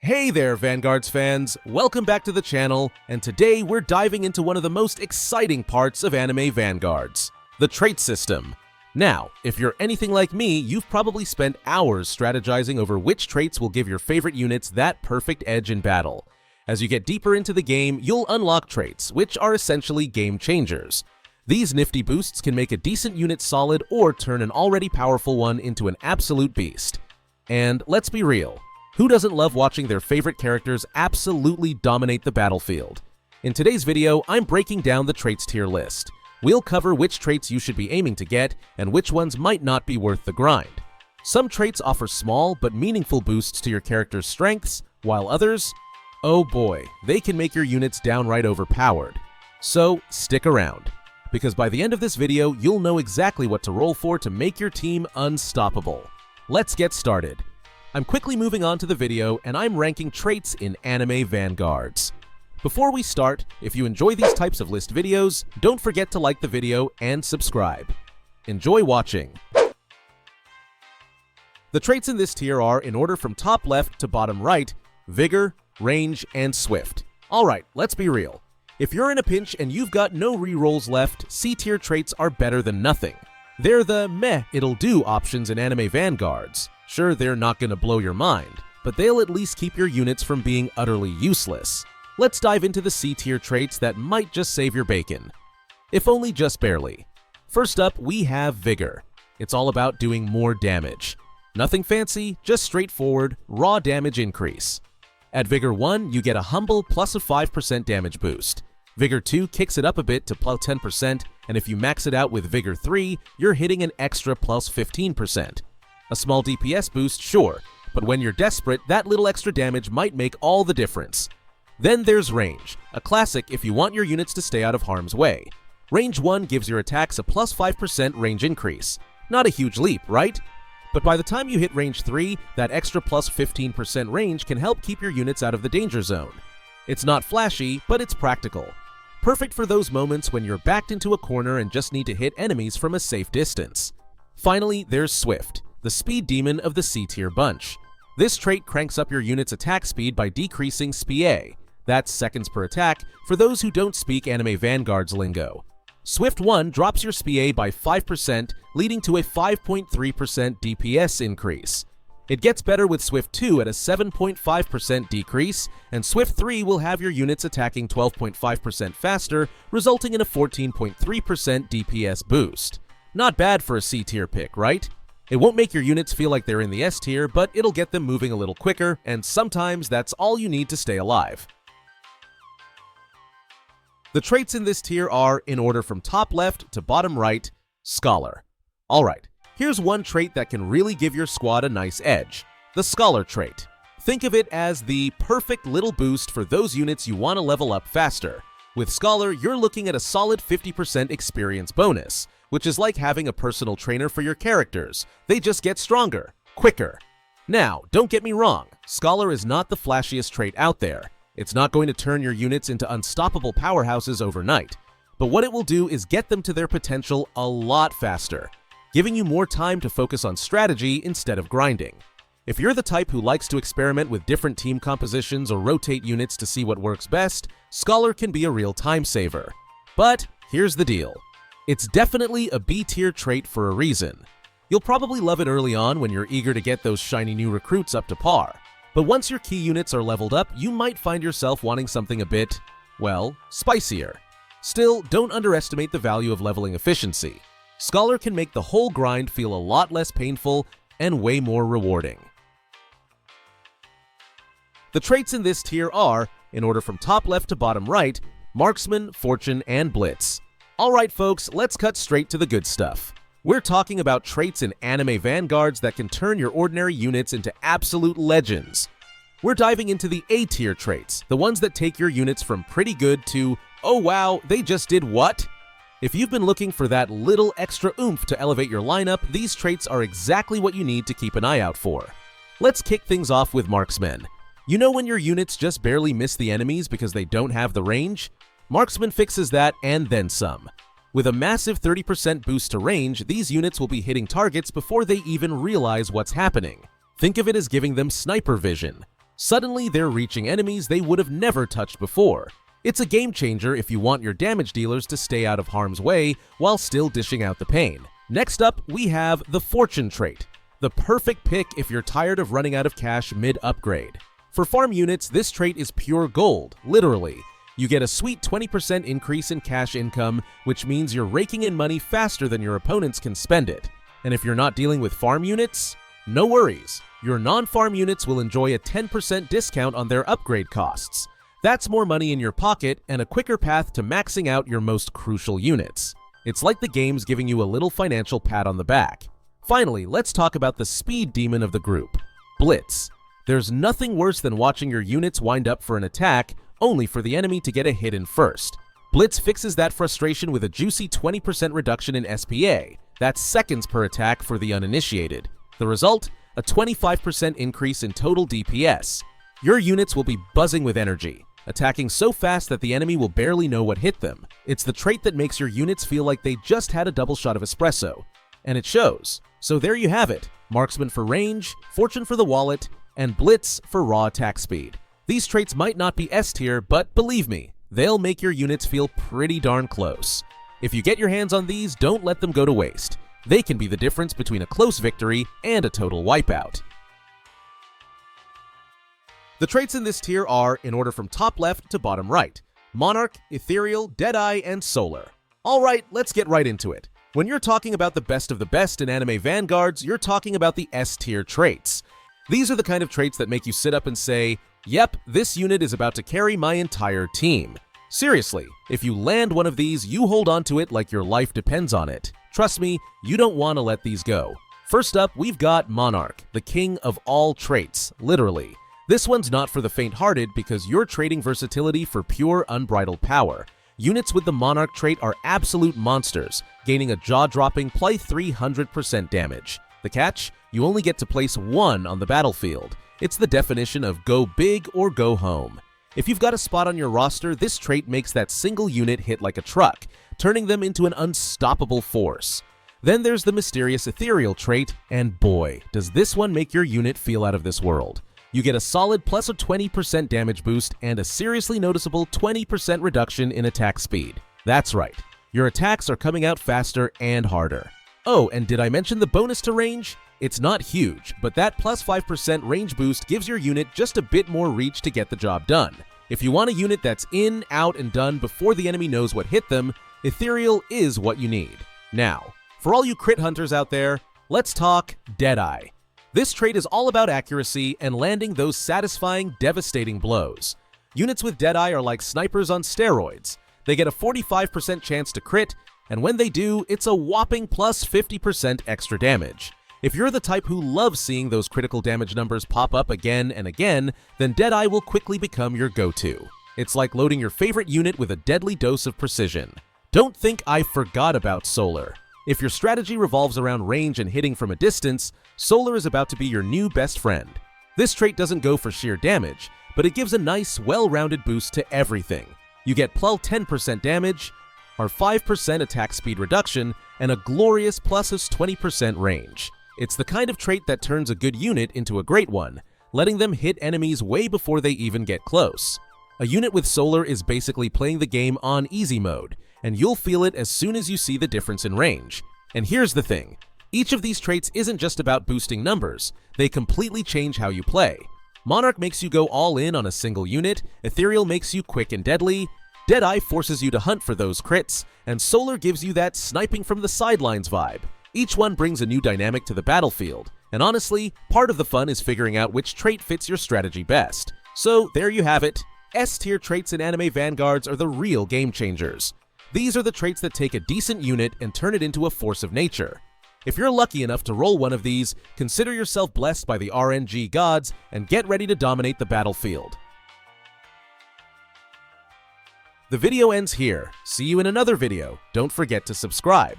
Hey there, Vanguards fans! Welcome back to the channel, and today we're diving into one of the most exciting parts of Anime Vanguards, the trait system. Now, if you're anything like me, you've probably spent hours strategizing over which traits will give your favorite units that perfect edge in battle. As you get deeper into the game, you'll unlock traits, which are essentially game changers. These nifty boosts can make a decent unit solid or turn an already powerful one into an absolute beast. And let's be real. Who doesn't love watching their favorite characters absolutely dominate the battlefield? In today's video, I'm breaking down the traits tier list. We'll cover which traits you should be aiming to get and which ones might not be worth the grind. Some traits offer small but meaningful boosts to your character's strengths, while others, oh boy, they can make your units downright overpowered. So stick around, because by the end of this video, you'll know exactly what to roll for to make your team unstoppable. Let's get started. I'm quickly moving on to the video, and I'm ranking traits in Anime Vanguards. Before we start, if you enjoy these types of list videos, don't forget to like the video and subscribe. Enjoy watching! The traits in this tier are, in order from top left to bottom right, Vigor, Range, and Swift. Alright, let's be real. If you're in a pinch and you've got no rerolls left, C-tier traits are better than nothing. They're the meh, it'll do options in Anime Vanguards. Sure, they're not gonna blow your mind, but they'll at least keep your units from being utterly useless. Let's dive into the C-tier traits that might just save your bacon. If only just barely. First up, we have Vigor. It's all about doing more damage. Nothing fancy, just straightforward, raw damage increase. At Vigor 1, you get a humble plus a 5% damage boost. Vigor 2 kicks it up a bit to plus 10%, and if you max it out with Vigor 3, you're hitting an extra plus 15%. A small DPS boost, sure, but when you're desperate, that little extra damage might make all the difference. Then there's Range, a classic if you want your units to stay out of harm's way. Range 1 gives your attacks a plus 5% range increase. Not a huge leap, right? But by the time you hit Range 3, that extra plus 15% range can help keep your units out of the danger zone. It's not flashy, but it's practical. Perfect for those moments when you're backed into a corner and just need to hit enemies from a safe distance. Finally, there's Swift, the speed demon of the C-tier bunch. This trait cranks up your unit's attack speed by decreasing SPA. That's seconds per attack for those who don't speak Anime Vanguards lingo. Swift 1 drops your SPA by 5%, leading to a 5.3% DPS increase. It gets better with Swift 2 at a 7.5% decrease, and Swift 3 will have your units attacking 12.5% faster, resulting in a 14.3% DPS boost. Not bad for a C-tier pick, right? It won't make your units feel like they're in the S-tier, but it'll get them moving a little quicker, and sometimes that's all you need to stay alive. The traits in this tier are, in order from top left to bottom right, Scholar. Alright, here's one trait that can really give your squad a nice edge, the Scholar trait. Think of it as the perfect little boost for those units you want to level up faster. With Scholar, you're looking at a solid 50% experience bonus, which is like having a personal trainer for your characters. They just get stronger, quicker. Now, don't get me wrong, Scholar is not the flashiest trait out there. It's not going to turn your units into unstoppable powerhouses overnight, but what it will do is get them to their potential a lot faster, giving you more time to focus on strategy instead of grinding. If you're the type who likes to experiment with different team compositions or rotate units to see what works best, Scholar can be a real time saver. But here's the deal. It's definitely a B-tier trait for a reason. You'll probably love it early on when you're eager to get those shiny new recruits up to par. But once your key units are leveled up, you might find yourself wanting something a bit, well, spicier. Still, don't underestimate the value of leveling efficiency. Scholar can make the whole grind feel a lot less painful and way more rewarding. The traits in this tier are, in order from top left to bottom right, Marksman, Fortune, and Blitz. Alright folks, let's cut straight to the good stuff. We're talking about traits in Anime Vanguards that can turn your ordinary units into absolute legends. We're diving into the A-tier traits, the ones that take your units from pretty good to, oh wow, they just did what? If you've been looking for that little extra oomph to elevate your lineup, these traits are exactly what you need to keep an eye out for. Let's kick things off with Marksman. You know when your units just barely miss the enemies because they don't have the range? Marksman fixes that and then some. With a massive 30% boost to range, these units will be hitting targets before they even realize what's happening. Think of it as giving them sniper vision. Suddenly, they're reaching enemies they would have never touched before. It's a game changer if you want your damage dealers to stay out of harm's way while still dishing out the pain. Next up, we have the Fortune trait, the perfect pick if you're tired of running out of cash mid-upgrade. For farm units, this trait is pure gold, literally. You get a sweet 20% increase in cash income, which means you're raking in money faster than your opponents can spend it. And if you're not dealing with farm units, no worries. Your non-farm units will enjoy a 10% discount on their upgrade costs. That's more money in your pocket and a quicker path to maxing out your most crucial units. It's like the game's giving you a little financial pat on the back. Finally, let's talk about the speed demon of the group, Blitz. There's nothing worse than watching your units wind up for an attack, only for the enemy to get a hit in first. Blitz fixes that frustration with a juicy 20% reduction in SPA. That's seconds per attack for the uninitiated. The result? A 25% increase in total DPS. Your units will be buzzing with energy, attacking so fast that the enemy will barely know what hit them. It's the trait that makes your units feel like they just had a double shot of espresso. And it shows. So there you have it. Marksman for range, Fortune for the wallet, and Blitz for raw attack speed. These traits might not be S tier, but believe me, they'll make your units feel pretty darn close. If you get your hands on these, don't let them go to waste. They can be the difference between a close victory and a total wipeout. The traits in this tier are, in order from top left to bottom right, Monarch, Ethereal, Deadeye, and Solar. Alright, let's get right into it. When you're talking about the best of the best in Anime Vanguards, you're talking about the S tier traits. These are the kind of traits that make you sit up and say, yep, this unit is about to carry my entire team. Seriously, if you land one of these, you hold on to it like your life depends on it. Trust me, you don't want to let these go. First up, we've got Monarch, the king of all traits, literally. This one's not for the faint-hearted because you're trading versatility for pure unbridled power. Units with the Monarch trait are absolute monsters, gaining a jaw-dropping plus 300% damage. The catch? You only get to place one on the battlefield. It's the definition of go big or go home. If you've got a spot on your roster, this trait makes that single unit hit like a truck, turning them into an unstoppable force. Then there's the mysterious Ethereal trait, and boy, does this one make your unit feel out of this world. You get a solid plus a 20% damage boost and a seriously noticeable 20% reduction in attack speed. That's right, your attacks are coming out faster and harder. Oh, and did I mention the bonus to range? It's not huge, but that plus 5% range boost gives your unit just a bit more reach to get the job done. If you want a unit that's in, out, and done before the enemy knows what hit them, Ethereal is what you need. Now, for all you crit hunters out there, let's talk Deadeye. This trait is all about accuracy and landing those satisfying, devastating blows. Units with Deadeye are like snipers on steroids. They get a 45% chance to crit, and when they do, it's a whopping plus 50% extra damage. If you're the type who loves seeing those critical damage numbers pop up again and again, then Deadeye will quickly become your go-to. It's like loading your favorite unit with a deadly dose of precision. Don't think I forgot about Solar. If your strategy revolves around range and hitting from a distance, Solar is about to be your new best friend. This trait doesn't go for sheer damage, but it gives a nice, well-rounded boost to everything. You get plus 10% damage, or 5% attack speed reduction, and a glorious plus 20% range. It's the kind of trait that turns a good unit into a great one, letting them hit enemies way before they even get close. A unit with Solar is basically playing the game on easy mode, and you'll feel it as soon as you see the difference in range. And here's the thing, each of these traits isn't just about boosting numbers, they completely change how you play. Monarch makes you go all in on a single unit, Ethereal makes you quick and deadly, Deadeye forces you to hunt for those crits, and Solar gives you that sniping from the sidelines vibe. Each one brings a new dynamic to the battlefield, and honestly, part of the fun is figuring out which trait fits your strategy best. So there you have it, S-tier traits in Anime Vanguards are the real game changers. These are the traits that take a decent unit and turn it into a force of nature. If you're lucky enough to roll one of these, consider yourself blessed by the RNG gods and get ready to dominate the battlefield. The video ends here. See you in another video. Don't forget to subscribe.